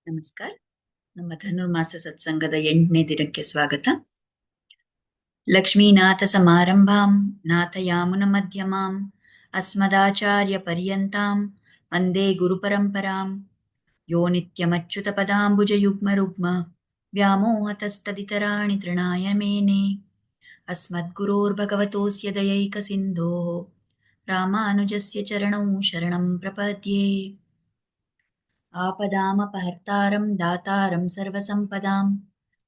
ನಮಸ್ಕಾರ. ನಮ್ಮ ಧನುರ್ಮಾಸ ಸತ್ಸಂಗದ 8ನೇ ದಿನಕ್ಕೆ ಸ್ವಾಗತ. ಲಕ್ಷ್ಮೀನಾಥ ಸಮಾರಂಭಾಂ ನಾಥಯಾಮುನ ಮಧ್ಯಮಾಂ ಅಸ್ಮದಾಚಾರ್ಯ ಪರ್ಯಂತಾಂ ವಂದೇ ಗುರುಪರಂಪರಾಂ. ಯೋ ನಿತ್ಯಮಚ್ಯುತ ಪದಾಂಬುಜಯುಗ್ಮ ರುಗ್ಮ ವ್ಯಾಮೋಹತಸ್ತದಿತರಾಣಿ ತೃಣಾಯ ಮೇನೆ ಅಸ್ಮದ್ಗುರೋರ್ಭಗವತೋಸ್ಯ ದಯೈಕ ಸಿಂಧೋಃ ರಾಮಾನುಜಸ್ಯ ಚರಣೌ ಶರಣಂ ಪ್ರಪದ್ಯೆ. आपदामपहर्तारं दातारं सर्वसम्पदां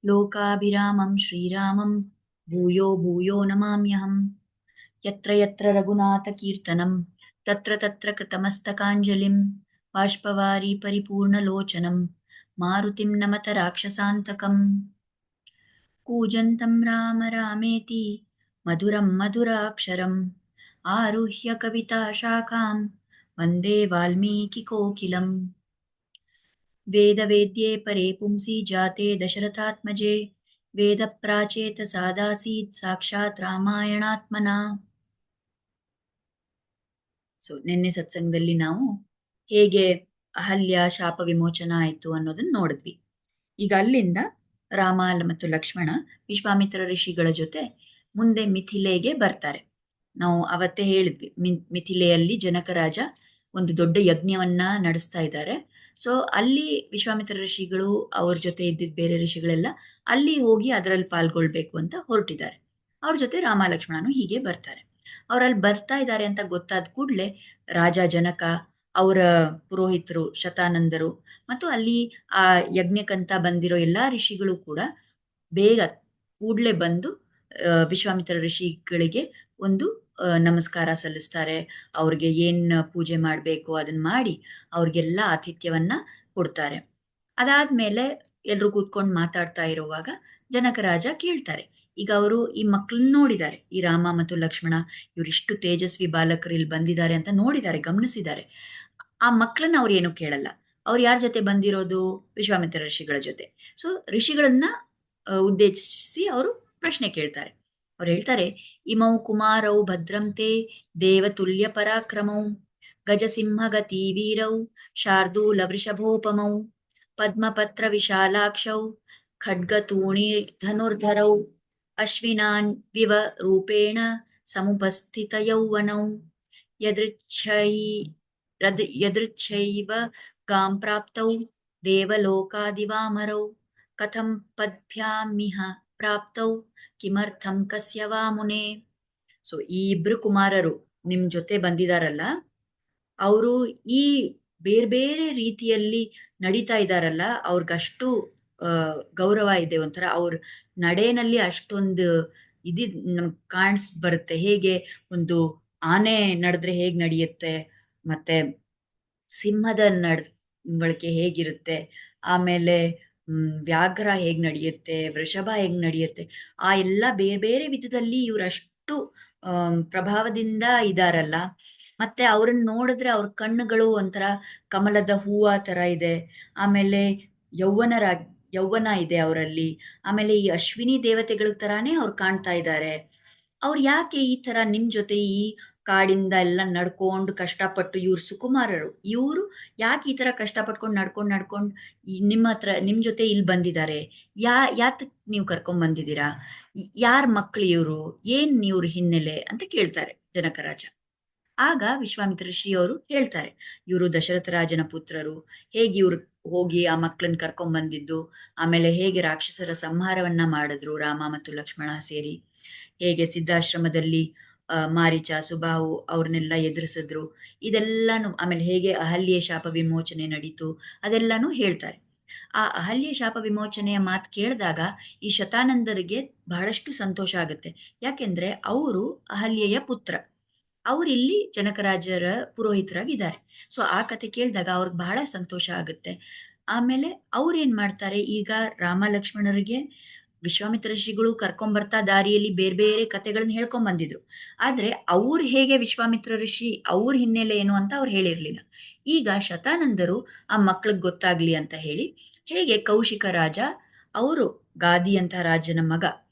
लोकाभिरामं श्रीरामं भूयो भूयो नमाम्यहम्. यत्र यत्र रघुनाथकीर्तनं तत्र तत्र कृतमस्तकाञ्जलिं बाष्पवारी परिपूर्णलोचनं मारुतिं नमत राक्षसान्तकम्. कूजन्तं राम रामेति मधुरं मधुराक्षरम् आरुह्य कविताशाखां वन्दे वाल्मीकिकोकिलम्. वेदवेद्ये परे पुंसि जाते दशरथात्मजे वेदप्राचेत सादासीत् साक्षाತ್ ರಾಮಾಯಣಾತ್ಮನ. ನಿನ್ನೆ ಸತ್ಸಂಗದಲ್ಲಿ ನಾವು ಹೇಗೆ ಅಹಲ್ಯ ಶಾಪ ವಿಮೋಚನ ಆಯಿತು ಅನ್ನೋದನ್ನ ನೋಡಿದ್ವಿ. ಈಗ ಅಲ್ಲಿಂದ ರಾಮ ಮತ್ತು ಲಕ್ಷ್ಮಣ ವಿಶ್ವಾಮಿತ್ರ ಋಷಿಗಳ ಜೊತೆ ಮುಂದೆ ಮಿಥಿಲೆಗೆ ಬರ್ತಾರೆ. ನಾವು ಅವತ್ತೇ ಹೇಳಿದ್ವಿ, ಮಿಥಿಲೆಯಲ್ಲಿ ಜನಕ ರಾಜ ಒಂದು ದೊಡ್ಡ ಯಜ್ಞವನ್ನ ನಡೆಸ್ತಾ ಇದ್ದಾರೆ. ಸೊ ಅಲ್ಲಿ ವಿಶ್ವಾಮಿತ್ರ ಋಷಿಗಳು ಅವ್ರ ಜೊತೆ ಇದ್ದಿದ್ದ ಬೇರೆ ಋಷಿಗಳೆಲ್ಲ ಅಲ್ಲಿ ಹೋಗಿ ಅದರಲ್ಲಿ ಪಾಲ್ಗೊಳ್ಬೇಕು ಅಂತ ಹೊರಟಿದ್ದಾರೆ. ಅವ್ರ ಜೊತೆ ರಾಮ ಲಕ್ಷ್ಮಣನು ಹೀಗೆ ಬರ್ತಾರೆ. ಅವ್ರಲ್ಲಿ ಬರ್ತಾ ಇದ್ದಾರೆ ಅಂತ ಗೊತ್ತಾದ ಕೂಡಲೇ ರಾಜ ಜನಕ, ಅವರ ಪುರೋಹಿತರು ಶತಾನಂದರು ಮತ್ತು ಅಲ್ಲಿ ಆ ಯಜ್ಞಕ್ಕಂತ ಬಂದಿರೋ ಎಲ್ಲಾ ಋಷಿಗಳು ಕೂಡ ಬೇಗ ಕೂಡ್ಲೆ ಬಂದು ವಿಶ್ವಾಮಿತ್ರ ಋಷಿಗಳಿಗೆ ಒಂದು ನಮಸ್ಕಾರ ಸಲ್ಲಿಸ್ತಾರೆ. ಅವ್ರಿಗೆ ಏನ್ ಪೂಜೆ ಮಾಡಬೇಕು ಅದನ್ನ ಮಾಡಿ ಅವ್ರಿಗೆಲ್ಲ ಆತಿಥ್ಯವನ್ನ ಕೊಡ್ತಾರೆ. ಅದಾದ್ಮೇಲೆ ಎಲ್ರು ಕೂತ್ಕೊಂಡು ಮಾತಾಡ್ತಾ ಇರುವಾಗ ಜನಕ ರಾಜ ಕೇಳ್ತಾರೆ, ಈಗ ಅವರು ಈ ಮಕ್ಕಳನ್ನ ನೋಡಿದ್ದಾರೆ, ಈ ರಾಮ ಮತ್ತು ಲಕ್ಷ್ಮಣ ಇವರಿಷ್ಟು ತೇಜಸ್ವಿ ಬಾಲಕರು ಇಲ್ಲಿ ಬಂದಿದ್ದಾರೆ ಅಂತ ನೋಡಿದ್ದಾರೆ, ಗಮನಿಸಿದ್ದಾರೆ. ಆ ಮಕ್ಕಳನ್ನ ಅವ್ರು ಏನು ಕೇಳಲ್ಲ. ಅವ್ರು ಯಾರ ಜೊತೆ ಬಂದಿರೋದು? ವಿಶ್ವಾಮಿತ್ರ ಋಷಿಗಳ ಜೊತೆ. ಸೊ ಋಷಿಗಳನ್ನ ಉದ್ದೇಶಿಸಿ ಅವರು ಪ್ರಶ್ನೆ ಕೇಳ್ತಾರೆ. ಅವ್ರು ಹೇಳ್ತಾರೆ, ಇಮೌ ಕುಮಾರೌ ಭದ್ರಂತೆ ದೇವತುಲ್ಯ ಪರಾಕ್ರಮೌ ಗಜಸಿಂಹಗತಿ ವೀರೌ ಶಾರ್ದೂಲ ವೃಷಭೋಪಮೌ ಪದ್ಮಪತ್ರ ವಿಶಾಲಾಕ್ಷೌ ಖಡ್ಗತೂಣಿ ಧನುರ್ಧರೌ ಅಶ್ವಿನಾನ್ ವಿವ ರೂಪೇಣ ಸಮುಪಸ್ಥಿತ ಯೌವನೌ ಯದೃಚ್ಛೈವ ಗಾಂ ಪ್ರಾಪ್ತೌ ದೇವಲೋಕಾದಿವಾಮರೌ ಕಥಂ ಪದ್ಭ್ಯಾಮಿಹ ಪ್ರಾಪ್ತೌ ಕಿಮರ್ಥಂ ಕಸ್ಯ ವಾ ಮುನೆ. ಸೊ ಈ ಇಬ್ರು ಕುಮಾರರು ನಿಮ್ ಜೊತೆ ಬಂದಿದಾರಲ್ಲ, ಅವರು ಈ ಬೇರೆ ಬೇರೆ ರೀತಿಯಲ್ಲಿ ನಡೀತಾ ಇದ್ದಾರಲ್ಲ, ಅವ್ರಿಗಷ್ಟು ಗೌರವ ಇದೆ. ಒಂಥರ ಅವ್ರ ನಡೆನಲ್ಲಿ ಅಷ್ಟೊಂದು ನಮ್ಗೆ ಬರುತ್ತೆ. ಹೇಗೆ ಒಂದು ಆನೆ ನಡೆದ್ರೆ ಹೇಗ್ ನಡೆಯುತ್ತೆ, ಮತ್ತೆ ಸಿಂಹದ ನಡವಳಿಕೆ ಹೇಗಿರುತ್ತೆ, ಆಮೇಲೆ ವ್ಯಾಘ್ರ ಹೇಗ್ ನಡೆಯುತ್ತೆ, ವೃಷಭ ಹೇಗ್ ನಡೆಯುತ್ತೆ, ಆ ಎಲ್ಲ ಬೇರೆ ಬೇರೆ ವಿಧದಲ್ಲಿ ಇವರಷ್ಟು ಪ್ರಭಾವದಿಂದ ಇದಾರಲ್ಲ. ಮತ್ತೆ ಅವ್ರನ್ನ ನೋಡಿದ್ರೆ ಅವ್ರ ಕಣ್ಣುಗಳು ಒಂಥರ ಕಮಲದ ಹೂವ ತರ ಇದೆ. ಆಮೇಲೆ ಯೌವನ ಇದೆ ಅವರಲ್ಲಿ. ಆಮೇಲೆ ಈ ಅಶ್ವಿನಿ ದೇವತೆಗಳ ತರಾನೇ ಅವ್ರು ಕಾಣ್ತಾ ಇದ್ದಾರೆ. ಅವ್ರು ಯಾಕೆ ಈ ತರ ನಿಮ್ ಜೊತೆ ಈ ಕಾಡಿಂದ ಎಲ್ಲ ನಡ್ಕೊಂಡು ಕಷ್ಟಪಟ್ಟು, ಇವ್ರು ಸುಕುಮಾರರು, ಇವರು ಯಾಕೆ ಈ ತರ ಕಷ್ಟಪಟ್ಕೊಂಡು ನಡ್ಕೊಂಡು ನಿಮ್ ಜೊತೆ ಇಲ್ಲಿ ಬಂದಿದ್ದಾರೆ? ಯಾತಕ್ ನೀವು ಕರ್ಕೊಂಡ್ ಬಂದಿದ್ದೀರಾ? ಯಾರ ಮಕ್ಳು ಇವರು? ಏನ್ ಇವ್ರ ಹಿನ್ನೆಲೆ ಅಂತ ಕೇಳ್ತಾರೆ ಜನಕ ರಾಜ. ಆಗ ವಿಶ್ವಾಮಿತ್ರ ಋಷಿ ಅವರು ಹೇಳ್ತಾರೆ, ಇವರು ದಶರಥ ರಾಜನ ಪುತ್ರರು, ಹೇಗೆ ಇವ್ರು ಹೋಗಿ ಆ ಮಕ್ಕಳನ್ನ ಕರ್ಕೊಂಡ್ ಬಂದಿದ್ದು, ಆಮೇಲೆ ಹೇಗೆ ರಾಕ್ಷಸರ ಸಂಹಾರವನ್ನ ಮಾಡಿದ್ರು ರಾಮ ಮತ್ತು ಲಕ್ಷ್ಮಣ ಸೇರಿ, ಹೇಗೆ ಸಿದ್ಧಾಶ್ರಮದಲ್ಲಿ ಮಾರೀಚ ಸುಬಾಹು ಅವ್ರನ್ನೆಲ್ಲ ಎದುರಿಸಿದ್ರು, ಇದೆಲ್ಲಾನು, ಆಮೇಲೆ ಹೇಗೆ ಅಹಲ್ಯೆ ಶಾಪ ವಿಮೋಚನೆ ನಡೀತು, ಅದೆಲ್ಲಾನು ಹೇಳ್ತಾರೆ. ಆ ಅಹಲ್ಯೆ ಶಾಪ ವಿಮೋಚನೆಯ ಮಾತು ಕೇಳಿದಾಗ ಈ ಶತಾನಂದರಿಗೆ ಬಹಳಷ್ಟು ಸಂತೋಷ ಆಗುತ್ತೆ. ಯಾಕೆಂದ್ರೆ ಅವರು ಅಹಲ್ಯೆಯ ಪುತ್ರ, ಅವರಿಲ್ಲಿ ಜನಕರಾಜರ ಪುರೋಹಿತರಾಗಿದ್ದಾರೆ. ಸೊ ಆ ಕತೆ ಕೇಳಿದಾಗ ಅವ್ರಿಗೆ ಬಹಳ ಸಂತೋಷ ಆಗುತ್ತೆ. ಆಮೇಲೆ ಅವ್ರು ಏನ್ ಮಾಡ್ತಾರೆ, ಈಗ ರಾಮ ಲಕ್ಷ್ಮಣರಿಗೆ ವಿಶ್ವಾಮಿತ್ರ ಋಷಿಗಳು ಕರ್ಕೊಂಬರ್ತಾ ದಾರಿಯಲ್ಲಿ ಬೇರೆ ಬೇರೆ ಕತೆಗಳನ್ನ ಹೇಳ್ಕೊಂಡ್ ಬಂದಿದ್ರು. ಆದ್ರೆ ಅವ್ರು ಹೇಗೆ ವಿಶ್ವಾಮಿತ್ರ ಋಷಿ, ಅವ್ರ ಹಿನ್ನೆಲೆ ಏನು ಅಂತ ಅವ್ರು ಹೇಳಿರ್ಲಿಲ್ಲ. ಈಗ ಶತಾನಂದರು ಆ ಮಕ್ಳಿಗೆ ಗೊತ್ತಾಗ್ಲಿ ಅಂತ ಹೇಳಿ, ಹೇಗೆ ಕೌಶಿಕ ರಾಜ, ಅವರು ಗಾದಿ ಅಂತ ರಾಜನ ಮಗ,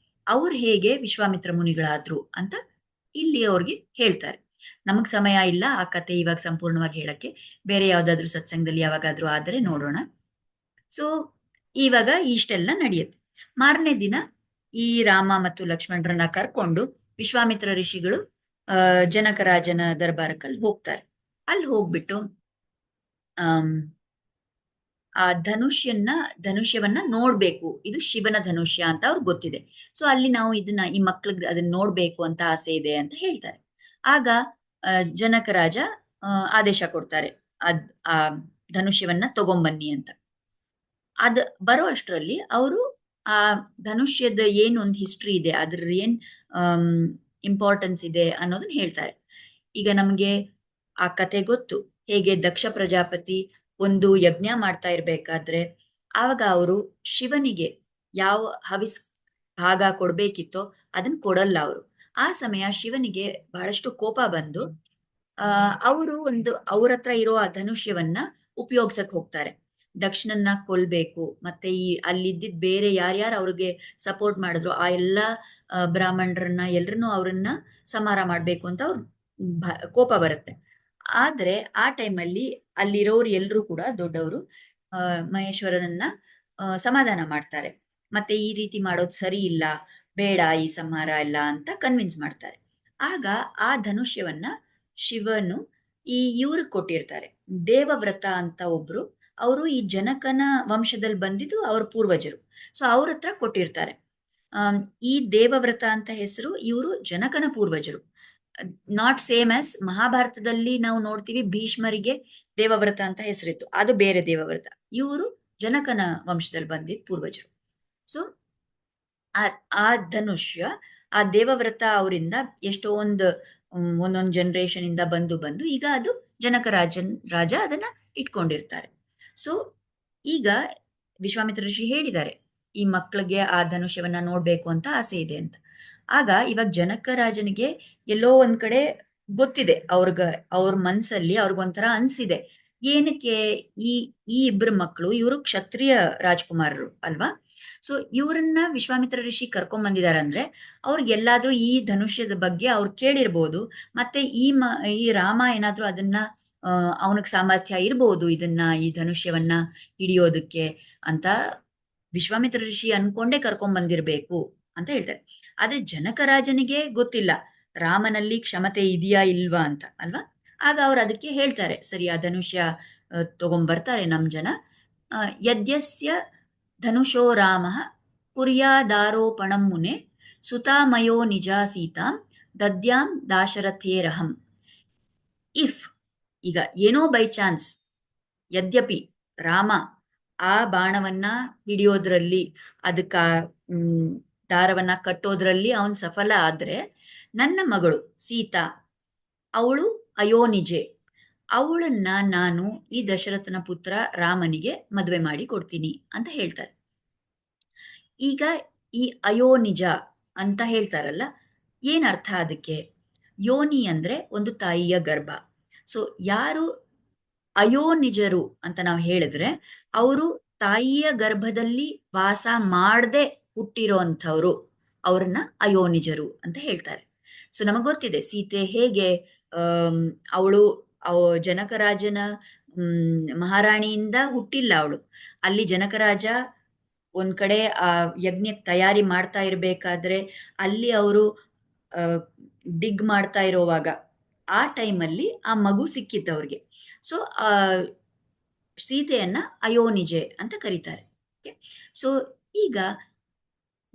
ಅವ್ರು ಹೇಗೆ ವಿಶ್ವಾಮಿತ್ರ ಮುನಿಗಳಾದ್ರು ಅಂತ ಇಲ್ಲಿ ಅವ್ರಿಗೆ ಹೇಳ್ತಾರೆ. ನಮಗ್ ಸಮಯ ಇಲ್ಲ ಆ ಕತೆ ಇವಾಗ ಸಂಪೂರ್ಣವಾಗಿ ಹೇಳಕ್ಕೆ. ಬೇರೆ ಯಾವ್ದಾದ್ರು ಸತ್ಸಂಗದಲ್ಲಿ ಯಾವಾಗಾದ್ರೂ ಆದರೆ ನೋಡೋಣ. ಸೊ ಇವಾಗ ಇಷ್ಟೆಲ್ಲ ನಡೆಯುತ್ತೆ. ಮಾರನೇ ದಿನ ಈ ರಾಮ ಮತ್ತು ಲಕ್ಷ್ಮಣರನ್ನ ಕರ್ಕೊಂಡು ವಿಶ್ವಾಮಿತ್ರ ಋಷಿಗಳು ಜನಕರಾಜನ ದರ್ಬಾರಕ್ಕಲ್ಲಿ ಹೋಗ್ತಾರೆ. ಅಲ್ಲಿ ಹೋಗ್ಬಿಟ್ಟು ಆಮ್, ಆ ಧನುಷ್ಯವನ್ನ ನೋಡ್ಬೇಕು, ಇದು ಶಿವನ ಧನುಷ್ಯ ಅಂತ ಅವ್ರಿಗೆ ಗೊತ್ತಿದೆ. ಸೊ ಅಲ್ಲಿ ನಾವು ಇದನ್ನ ಈ ಮಕ್ಳಿಗೆ ಅದನ್ನ ನೋಡ್ಬೇಕು ಅಂತ ಆಸೆ ಇದೆ ಅಂತ ಹೇಳ್ತಾರೆ. ಆಗ ಜನಕರಾಜ ಆದೇಶ ಕೊಡ್ತಾರೆ, ಅದ್ ಆ ಧನುಷ್ಯವನ್ನ ತಗೊಂಬನ್ನಿ ಅಂತ. ಅದ್ ಬರೋ ಅಷ್ಟರಲ್ಲಿ ಅವರು ಆ ಧನುಷ್ಯದ ಏನ್ ಒಂದು ಹಿಸ್ಟ್ರಿ ಇದೆ, ಅದ್ರ ಏನ್ ಇಂಪಾರ್ಟೆನ್ಸ್ ಇದೆ ಅನ್ನೋದನ್ನ ಹೇಳ್ತಾರೆ. ಈಗ ನಮ್ಗೆ ಆ ಕತೆ ಗೊತ್ತು, ಹೇಗೆ ದಕ್ಷ ಪ್ರಜಾಪತಿ ಒಂದು ಯಜ್ಞ ಮಾಡ್ತಾ ಇರ್ಬೇಕಾದ್ರೆ ಆವಾಗ ಅವರು ಶಿವನಿಗೆ ಯಾವ ಹವಿಸ್ ಭಾಗ ಕೊಡ್ಬೇಕಿತ್ತೋ ಅದನ್ನ ಕೊಡಲ್ಲ ಅವರು. ಆ ಸಮಯ ಶಿವನಿಗೆ ಬಹಳಷ್ಟು ಕೋಪ ಬಂದು ಅವರು ಒಂದು ಅವ್ರ ಹತ್ರ ಇರೋ ಆ ಧನುಷ್ಯವನ್ನ ಉಪಯೋಗ್ಸಕ್ ಹೋಗ್ತಾರೆ. ದಕ್ಷನನ್ನ ಕೊಲ್ಬೇಕು, ಮತ್ತೆ ಈ ಅಲ್ಲಿದ್ದಿದ್ ಬೇರೆ ಯಾರ್ಯಾರು ಅವ್ರಿಗೆ ಸಪೋರ್ಟ್ ಮಾಡಿದ್ರು ಆ ಎಲ್ಲಾ ಬ್ರಾಹ್ಮಣರನ್ನ ಎಲ್ರನ್ನೂ ಅವ್ರನ್ನ ಸಂಹಾರ ಮಾಡ್ಬೇಕು ಅಂತ ಅವ್ರ ಕೋಪ ಬರುತ್ತೆ. ಆದ್ರೆ ಆ ಟೈಮಲ್ಲಿ ಅಲ್ಲಿರೋರು ಎಲ್ರೂ ಕೂಡ ದೊಡ್ಡವರು ಮಹೇಶ್ವರನನ್ನ ಸಮಾಧಾನ ಮಾಡ್ತಾರೆ. ಮತ್ತೆ ಈ ರೀತಿ ಮಾಡೋದು ಸರಿ ಇಲ್ಲ, ಬೇಡ ಈ ಸಂಹಾರ ಎಲ್ಲ ಅಂತ ಕನ್ವಿನ್ಸ್ ಮಾಡ್ತಾರೆ. ಆಗ ಆ ಧನುಷ್ಯವನ್ನ ಶಿವನು ಇವ್ರಿಗೆ ಕೊಟ್ಟಿರ್ತಾರೆ. ದೇವವ್ರತ ಅಂತ ಒಬ್ರು, ಅವರು ಈ ಜನಕನ ವಂಶದಲ್ಲಿ ಬಂದಿದ್ದು ಅವ್ರ ಪೂರ್ವಜರು. ಸೊ ಅವ್ರ ಹತ್ರ ಕೊಟ್ಟಿರ್ತಾರೆ. ಈ ದೇವವ್ರತ ಅಂತ ಹೆಸರು, ಇವರು ಜನಕನ ಪೂರ್ವಜರು. ನಾಟ್ ಸೇಮ್ ಆಸ್ ಮಹಾಭಾರತದಲ್ಲಿ ನಾವು ನೋಡ್ತೀವಿ ಭೀಷ್ಮರಿಗೆ ದೇವವ್ರತ ಅಂತ ಹೆಸರಿತ್ತು, ಅದು ಬೇರೆ ದೇವವ್ರತ. ಇವರು ಜನಕನ ವಂಶದಲ್ಲಿ ಬಂದಿದ್ದ ಪೂರ್ವಜರು. ಸೊ ಆ ಧನುಷ್ಯ, ಆ ದೇವವ್ರತ ಅವರಿಂದ ಎಷ್ಟೋ ಒಂದೊಂದು ಜನರೇಷನ್ ಇಂದ ಬಂದು ಈಗ ಅದು ರಾಜ ಅದನ್ನ ಇಟ್ಕೊಂಡಿರ್ತಾರೆ. ಸೊ ಈಗ ವಿಶ್ವಾಮಿತ್ರ ಋಷಿ ಹೇಳಿದ್ದಾರೆ, ಈ ಮಕ್ಕಳಿಗೆ ಆ ಧನುಷ್ಯವನ್ನ ನೋಡ್ಬೇಕು ಅಂತ ಆಸೆ ಇದೆ ಅಂತ. ಆಗ ಇವಾಗ ಜನಕರಾಜನಿಗೆ ಎಲ್ಲೋ ಒಂದ್ ಕಡೆ ಗೊತ್ತಿದೆ, ಅವ್ರ ಮನ್ಸಲ್ಲಿ ಅವ್ರಿಗೊಂಥರ ಅನ್ಸಿದೆ, ಏನಕ್ಕೆ ಈ ಈ ಇಬ್ಬರು ಮಕ್ಕಳು, ಇವರು ಕ್ಷತ್ರಿಯ ರಾಜ್ಕುಮಾರರು ಅಲ್ವಾ. ಸೊ ಇವ್ರನ್ನ ವಿಶ್ವಾಮಿತ್ರ ಋಷಿ ಕರ್ಕೊಂಡ್ ಬಂದಿದ್ದಾರೆ ಅಂದ್ರೆ ಅವ್ರಿಗೆಲ್ಲಾದ್ರೂ ಈ ಧನುಷ್ಯದ ಬಗ್ಗೆ ಅವ್ರು ಕೇಳಿರ್ಬೋದು. ಮತ್ತೆ ಈ ರಾಮ ಏನಾದ್ರೂ ಅದನ್ನ ಅವನಿಗೆ ಸಾಮರ್ಥ್ಯ ಇರ್ಬೋದು ಈ ಧನುಷ್ಯವನ್ನ ಹಿಡಿಯೋದಕ್ಕೆ ಅಂತ ವಿಶ್ವಾಮಿತ್ರ ಋಷಿ ಅನ್ಕೊಂಡೇ ಕರ್ಕೊಂಡ್ ಬಂದಿರ್ಬೇಕು ಅಂತ ಹೇಳ್ತಾರೆ. ಆದ್ರೆ ಜನಕರಾಜನಿಗೆ ಗೊತ್ತಿಲ್ಲ ರಾಮನಲ್ಲಿ ಕ್ಷಮತೆ ಇದೆಯಾ ಇಲ್ವಾ ಅಂತ ಅಲ್ವಾ. ಆಗ ಅವ್ರು ಅದಕ್ಕೆ ಹೇಳ್ತಾರೆ, ಸರಿ ಆ ಧನುಷ್ಯ ತಗೊಂಡ್ಬರ್ತಾರೆ ನಮ್ ಜನ. ಯದ್ಯಸ್ಯ ಧನುಷೋ ರಾಮ ಕುರ್ಯಾದಾರೋಪಣಂ ಮುನೆ ಸುತಾಮಯೋ ನಿಜಾ ಸೀತಾಂ ದದ್ಯಾಂ ದಾಶರಥೇರಹಂ. ಇಫ್ ಈಗ ಏನೋ ಬೈ ಚಾನ್ಸ್, ಯದ್ಯಪಿ ರಾಮ ಆ ಬಾಣವನ್ನ ಹಿಡಿಯೋದ್ರಲ್ಲಿ, ಅದಕ್ಕ ದಾರವನ್ನ ಕಟ್ಟೋದ್ರಲ್ಲಿ ಅವನ್ ಸಫಲ ಆದ್ರೆ ನನ್ನ ಮಗಳು ಸೀತಾ, ಅವಳು ಅಯೋನಿಜೆ, ಅವಳನ್ನ ನಾನು ಈ ದಶರಥನ ಪುತ್ರ ರಾಮನಿಗೆ ಮದುವೆ ಮಾಡಿ ಕೊಡ್ತೀನಿ ಅಂತ ಹೇಳ್ತಾರೆ. ಈಗ ಈ ಅಯೋನಿಜ ಅಂತ ಹೇಳ್ತಾರಲ್ಲ, ಏನ್ ಅರ್ಥ ಅದಕ್ಕೆ? ಯೋನಿ ಅಂದ್ರೆ ಒಂದು ತಾಯಿಯ ಗರ್ಭ. ಸೊ ಯಾರು ಅಯೋನಿಜರು ಅಂತ ನಾವು ಹೇಳಿದ್ರೆ ಅವರು ತಾಯಿಯ ಗರ್ಭದಲ್ಲಿ ವಾಸ ಮಾಡದೆ ಹುಟ್ಟಿರೋ ಅಂಥವ್ರು, ಅವ್ರನ್ನ ಅಯೋನಿಜರು ಅಂತ ಹೇಳ್ತಾರೆ. ಸೊ ನಮಗ್ ಗೊತ್ತಿದೆ ಸೀತೆ ಹೇಗೆ ಅವಳು ಜನಕರಾಜನ ಮಹಾರಾಣಿಯಿಂದ ಹುಟ್ಟಿಲ್ಲ ಅವಳು. ಅಲ್ಲಿ ಜನಕರಾಜ ಒಂದ್ ಕಡೆ ಆ ಯಜ್ಞಕ್ಕೆ ತಯಾರಿ ಮಾಡ್ತಾ ಇರ್ಬೇಕಾದ್ರೆ ಅಲ್ಲಿ ಅವರು ಡಿಗ್ ಮಾಡ್ತಾ ಇರೋವಾಗ ಆ ಟೈಮಲ್ಲಿ ಆ ಮಗು ಸಿಕ್ಕಿತ್ತು ಅವ್ರಿಗೆ. ಸೊ ಆ ಸೀತೆಯನ್ನ ಅಯೋನಿಜೆ ಅಂತ ಕರೀತಾರೆ. ಸೊ ಈಗ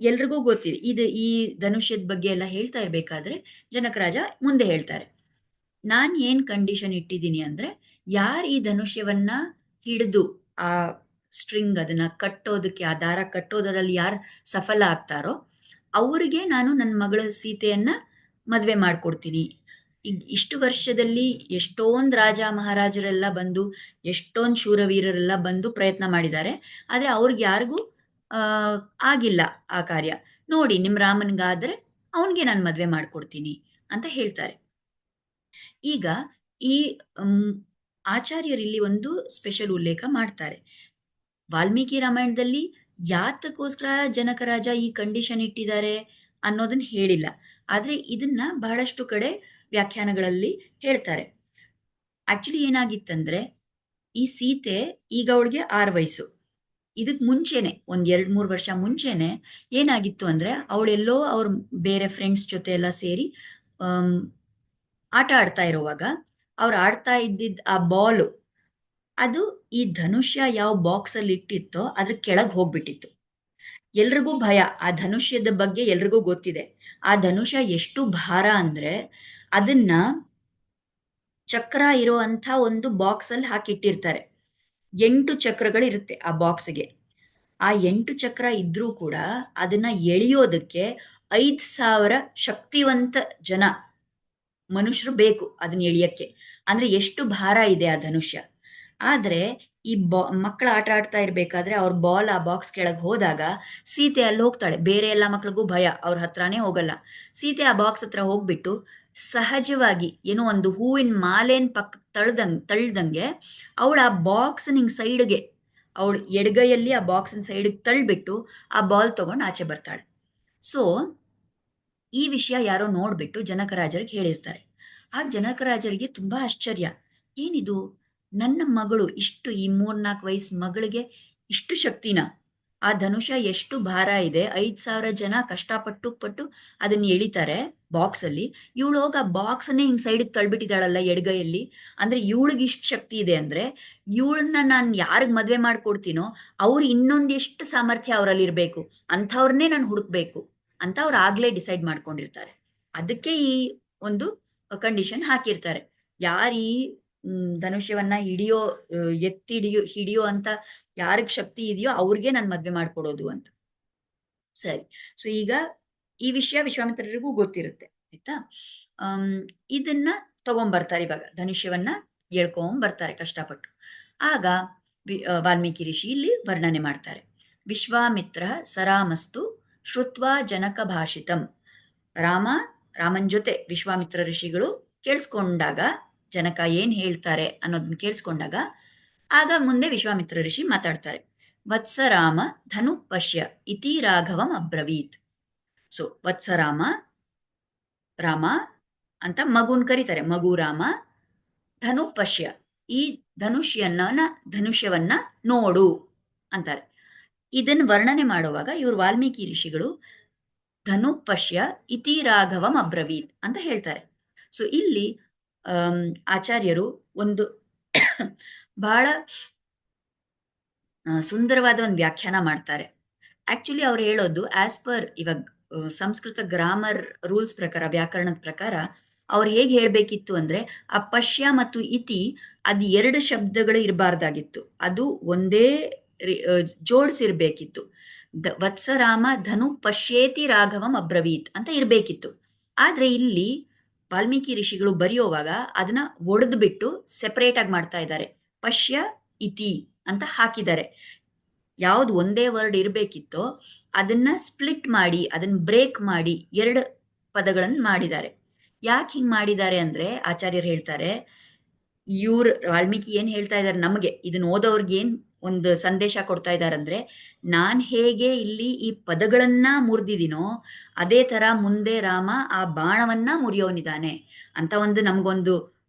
ಎಲ್ರಿಗೂ ಗೊತ್ತಿದೆ, ಈ ಧನುಷ್ಯದ ಬಗ್ಗೆ ಎಲ್ಲ ಹೇಳ್ತಾ ಇರ್ಬೇಕಾದ್ರೆ ಜನಕರಾಜ ಮುಂದೆ ಹೇಳ್ತಾರೆ, ನಾನ್ ಏನ್ ಕಂಡೀಷನ್ ಇಟ್ಟಿದ್ದೀನಿ ಅಂದ್ರೆ, ಯಾರು ಈ ಧನುಷ್ಯವನ್ನ ಹಿಡಿದು ಆ ಸ್ಟ್ರಿಂಗ್ ಅದನ್ನ ಕಟ್ಟೋದಕ್ಕೆ, ಆ ದಾರ ಕಟ್ಟೋದರಲ್ಲಿ ಯಾರು ಸಫಲ ಆಗ್ತಾರೋ ಅವ್ರಿಗೆ ನಾನು ನನ್ನ ಮಗಳ ಸೀತೆಯನ್ನ ಮದ್ವೆ ಮಾಡ್ಕೊಡ್ತೀನಿ. ಈಗ ಇಷ್ಟು ವರ್ಷದಲ್ಲಿ ಎಷ್ಟೊಂದ್ ರಾಜ ಮಹಾರಾಜರೆಲ್ಲ ಬಂದು, ಎಷ್ಟೊಂದ್ ಶೂರವೀರರೆಲ್ಲ ಬಂದು ಪ್ರಯತ್ನ ಮಾಡಿದ್ದಾರೆ, ಆದ್ರೆ ಅವ್ರಿಗೆ ಯಾರಿಗೂ ಆಗಿಲ್ಲ ಆ ಕಾರ್ಯ. ನೋಡಿ ನಿಮ್ ರಾಮನ್ಗಾದ್ರೆ ಅವನ್ಗೆ ನಾನು ಮದ್ವೆ ಮಾಡ್ಕೊಡ್ತೀನಿ ಅಂತ ಹೇಳ್ತಾರೆ. ಈಗ ಈ ಆಚಾರ್ಯರಿಲ್ಲಿ ಒಂದು ಸ್ಪೆಷಲ್ ಉಲ್ಲೇಖ ಮಾಡ್ತಾರೆ. ವಾಲ್ಮೀಕಿ ರಾಮಾಯಣದಲ್ಲಿ ಯಾತಕ್ಕೋಸ್ಕರ ಜನಕರಾಜ ಈ ಕಂಡೀಷನ್ ಇಟ್ಟಿದ್ದಾರೆ ಅನ್ನೋದನ್ನ ಹೇಳಿಲ್ಲ, ಆದ್ರೆ ಇದನ್ನ ಬಹಳಷ್ಟು ಕಡೆ ವ್ಯಾಖ್ಯಾನಗಳಲ್ಲಿ ಹೇಳ್ತಾರೆ. ಆಕ್ಚುಲಿ ಏನಾಗಿತ್ತಂದ್ರೆ, ಈ ಸೀತೆ ಈಗ ಅವಳಿಗೆ 6 ವಯಸ್ಸು. ಇದಕ್ ಮುಂಚೆನೆ ಒಂದ್ 2-3 ವರ್ಷ ಮುಂಚೆನೆ ಏನಾಗಿತ್ತು ಅಂದ್ರೆ ಅವಳೆಲ್ಲೋ ಅವ್ರ ಬೇರೆ ಫ್ರೆಂಡ್ಸ್ ಜೊತೆ ಎಲ್ಲ ಸೇರಿ ಆಮ್, ಆಟ ಆಡ್ತಾ ಇರುವಾಗ ಅವ್ರು ಆಡ್ತಾ ಇದ್ದಿದ್ದ ಆ ಬಾಲು ಅದು ಈ ಧನುಷ್ಯ ಯಾವ ಬಾಕ್ಸ್ ಅಲ್ಲಿ ಇಟ್ಟಿತ್ತೋ ಅದ್ರ ಕೆಳಗ್ ಹೋಗ್ಬಿಟ್ಟಿತ್ತು. ಎಲ್ರಿಗೂ ಭಯ. ಆ ಧನುಷ್ಯದ ಬಗ್ಗೆ ಎಲ್ರಿಗೂ ಗೊತ್ತಿದೆ. ಆ ಧನುಷ್ಯ ಎಷ್ಟು ಭಾರ ಅಂದ್ರೆ ಅದನ್ನ ಚಕ್ರ ಇರೋ ಅಂತ ಒಂದು ಬಾಕ್ಸ್ ಅಲ್ಲಿ ಹಾಕಿಟ್ಟಿರ್ತಾರೆ. 8 ಚಕ್ರಗಳಿರುತ್ತೆ ಆ ಬಾಕ್ಸ್ಗೆ. ಆ 8 ಚಕ್ರ ಇದ್ರೂ ಕೂಡ ಅದನ್ನ ಎಳೆಯೋದಕ್ಕೆ 5,000 ಶಕ್ತಿವಂತ ಜನ ಮನುಷ್ಯರು ಬೇಕು ಅದನ್ನ ಎಳಿಯಕ್ಕೆ. ಅಂದ್ರೆ ಎಷ್ಟು ಭಾರ ಇದೆ ಆ ಧನುಷ್ಯ. ಆದ್ರೆ ಈ ಮಕ್ಕಳು ಆಟ ಆಡ್ತಾ ಇರ್ಬೇಕಾದ್ರೆ ಅವ್ರ ಬಾಲ್ ಆ ಬಾಕ್ಸ್ ಕೆಳಗೆ ಹೋದಾಗ ಸೀತೆ ಅಲ್ಲಿ ಹೋಗ್ತಾಳೆ. ಬೇರೆ ಎಲ್ಲ ಮಕ್ಳಿಗೂ ಭಯ, ಅವ್ರ ಹತ್ರನೇ ಹೋಗಲ್ಲ. ಸೀತೆ ಆ ಬಾಕ್ಸ್ ಹತ್ರ ಹೋಗ್ಬಿಟ್ಟು ಸಹಜವಾಗಿ ಏನೋ ಒಂದು ಹೂವಿನ ಮಾಲೇನ್ ಪಕ್ಕ ತಳ್ದಂಗೆ ಅವಳು ಆ ಬಾಕ್ಸ್ ಹಿಂಗ್ ಸೈಡ್ಗೆ ಅವಳು ಎಡಗೈಯಲ್ಲಿ ಆ ಬಾಕ್ಸಿನ ಸೈಡ್ಗೆ ತಳ್ಬಿಟ್ಟು ಆ ಬಾಲ್ ತಗೊಂಡು ಆಚೆ ಬರ್ತಾಳೆ. ಸೊ ಈ ವಿಷಯ ಯಾರೋ ನೋಡ್ಬಿಟ್ಟು ಜನಕರಾಜರಿಗೆ ಹೇಳಿರ್ತಾರೆ. ಆ ಜನಕರಾಜರಿಗೆ ತುಂಬಾ ಆಶ್ಚರ್ಯ. ಏನಿದು, ನನ್ನ ಮಗಳು ಇಷ್ಟು ಈ 3-4 ವಯಸ್ಸು ಮಗಳಿಗೆ ಇಷ್ಟು ಶಕ್ತಿನ? ಆ ಧನುಷ ಎಷ್ಟು ಭಾರ ಇದೆ, 5,000 ಜನ ಕಷ್ಟಪಟ್ಟು ಪಟ್ಟು ಅದನ್ನ ಎಳಿತಾರೆ ಬಾಕ್ಸ್ ಅಲ್ಲಿ. ಇವಳು ಹೋಗಿ ಆ ಬಾಕ್ಸ್ ಅನ್ನೇ ಹಿಂಗ್ ಸೈಡ್ ತಳ್ಬಿಟ್ಟಿದ್ದಾಳಲ್ಲ ಎಡಗೈಯಲ್ಲಿ. ಅಂದ್ರೆ ಇವಳಿಗೆ ಇಷ್ಟು ಶಕ್ತಿ ಇದೆ ಅಂದ್ರೆ ಇವಳನ್ನ ನಾನು ಯಾರಿಗ್ ಮದ್ವೆ ಮಾಡ್ಕೊಡ್ತೀನೋ ಅವ್ರು ಇನ್ನೊಂದೆಷ್ಟು ಸಾಮರ್ಥ್ಯ ಅವರಲ್ಲಿ ಇರ್ಬೇಕು, ಅಂಥವ್ರನ್ನೇ ನಾನು ಹುಡುಕ್ಬೇಕು ಅಂತ ಅವ್ರು ಆಗ್ಲೇ ಡಿಸೈಡ್ ಮಾಡ್ಕೊಂಡಿರ್ತಾರೆ. ಅದಕ್ಕೆ ಈ ಒಂದು ಕಂಡೀಷನ್ ಹಾಕಿರ್ತಾರೆ. ಯಾರು ಈ ಧನುಷ್ಯವನ್ನ ಹಿಡಿಯೋ ಅಂತ ಯಾರಿಗ್ ಶಕ್ತಿ ಇದೆಯೋ ಅವ್ರಿಗೆ ನಾನು ಮದ್ವೆ ಮಾಡ್ಕೊಡೋದು ಅಂತ. ಸರಿ. ಸೊ ಈಗ ಈ ವಿಷಯ ವಿಶ್ವಾಮಿತ್ರರಿಗೂ ಗೊತ್ತಿರುತ್ತೆ, ಆಯ್ತಾ? ಇದನ್ನ ತಗೊಂಡ್ಬರ್ತಾರೆ. ಇವಾಗ ಧನುಷ್ಯವನ್ನ ಬರ್ತಾರೆ ಕಷ್ಟಪಟ್ಟು. ಆಗ ವಾಲ್ಮೀಕಿ ಋಷಿ ಇಲ್ಲಿ ವರ್ಣನೆ ಮಾಡ್ತಾರೆ. ವಿಶ್ವಾಮಿತ್ರ ಸರಾಮಸ್ತು ಶ್ರುತ್ವಾ ಜನಕ ಭಾಷಿತಂ. ರಾಮನ್ ಜೊತೆ ವಿಶ್ವಾಮಿತ್ರ ಋಷಿಗಳು ಕೇಳಿಸ್ಕೊಂಡಾಗ, ಜನಕ ಏನ್ ಹೇಳ್ತಾರೆ ಅನ್ನೋದನ್ನ ಕೇಳಿಸ್ಕೊಂಡಾಗ, ಆಗ ಮುಂದೆ ವಿಶ್ವಾಮಿತ್ರ ಋಷಿ ಮಾತಾಡ್ತಾರೆ. ವತ್ಸರಾಮ ಧನು ಪಶ್ಯ ಇತಿ ರಾಘವಂ ಅಬ್ರವೀತ್. ಸೊ ವತ್ಸರಾಮ, ರಾಮ ಅಂತ ಮಗುನ್ ಕರೀತಾರೆ, ಮಗು ರಾಮ. ಧನು ಪಶ್ಯ, ಈ ಧನುಷ್ಯವನ್ನ ನೋಡು ಅಂತಾರೆ. ಇದನ್ನ ವರ್ಣನೆ ಮಾಡುವಾಗ ಇವರು ವಾಲ್ಮೀಕಿ ಋಷಿಗಳು ಧನು ಪಶ್ಯ ಇತಿ ರಾಘವಂ ಅಬ್ರವೀತ್ ಅಂತ ಹೇಳ್ತಾರೆ. ಸೊ ಇಲ್ಲಿ ಆಚಾರ್ಯರು ಒಂದು ಬಹಳ ಸುಂದರವಾದ ಒಂದು ವ್ಯಾಖ್ಯಾನ ಮಾಡ್ತಾರೆ. ಆಕ್ಚುಲಿ ಅವ್ರು ಹೇಳೋದು ಆಸ್ ಪರ್ ಇವಾಗ ಸಂಸ್ಕೃತ ಗ್ರಾಮರ್ ರೂಲ್ಸ್ ಪ್ರಕಾರ, ವ್ಯಾಕರಣದ ಪ್ರಕಾರ ಅವ್ರು ಹೇಗೆ ಹೇಳ್ಬೇಕಿತ್ತು ಅಂದ್ರೆ ಆ ಪಶ್ಯ ಮತ್ತು ಇತಿ ಅದು 2 ಶಬ್ದಗಳು ಇರಬಾರ್ದಾಗಿತ್ತು, ಅದು ಒಂದೇ ಜೋಡಿಸಿರ್ಬೇಕಿತ್ತು. ವತ್ಸರಾಮ ಧನು ಪಶ್ಯೇತಿ ರಾಘವಂ ಅಬ್ರವೀತ್ ಅಂತ ಇರ್ಬೇಕಿತ್ತು. ಆದ್ರೆ ಇಲ್ಲಿ ವಾಲ್ಮೀಕಿ ಋಷಿಗಳು ಬರೆಯುವಾಗ ಅದನ್ನ ಒಡೆದು ಬಿಟ್ಟು ಸೆಪರೇಟ್ ಆಗಿ ಮಾಡ್ತಾ ಇದ್ದಾರೆ. ಪಶ್ಯ ಇತಿ ಅಂತ ಹಾಕಿದ್ದಾರೆ. ಯಾವ್ದು ಒಂದೇ ವರ್ಡ್ ಇರ್ಬೇಕಿತ್ತೋ ಅದನ್ನ ಸ್ಪ್ಲಿಟ್ ಮಾಡಿ, ಅದನ್ನ ಬ್ರೇಕ್ ಮಾಡಿ 2 ಪದಗಳನ್ನು ಮಾಡಿದ್ದಾರೆ. ಯಾಕೆ ಹಿಂಗ್ ಮಾಡಿದ್ದಾರೆ ಅಂದ್ರೆ ಆಚಾರ್ಯರು ಹೇಳ್ತಾರೆ, ವಾಲ್ಮೀಕಿ ಏನ್ ಹೇಳ್ತಾ ಇದ್ದಾರೆ, ನಮಗೆ ಇದನ್ನ ಓದೋರ್ಗೆ ಏನ್ ಒಂದು ಸಂದೇಶ ಕೊಡ್ತಾ ಇದ್ದಾರಂದ್ರೆ, ನಾನ್ ಹೇಗೆ ಇಲ್ಲಿ ಈ ಪದಗಳನ್ನ ಮುರಿದಿದ್ದೀನೋ ಅದೇ ತರ ಮುಂದೆ ರಾಮ ಆ ಬಾಣವನ್ನ ಮುರಿಯೋನಿದ್ದಾನೆ ಅಂತ ನಮ್ಗೊಂದು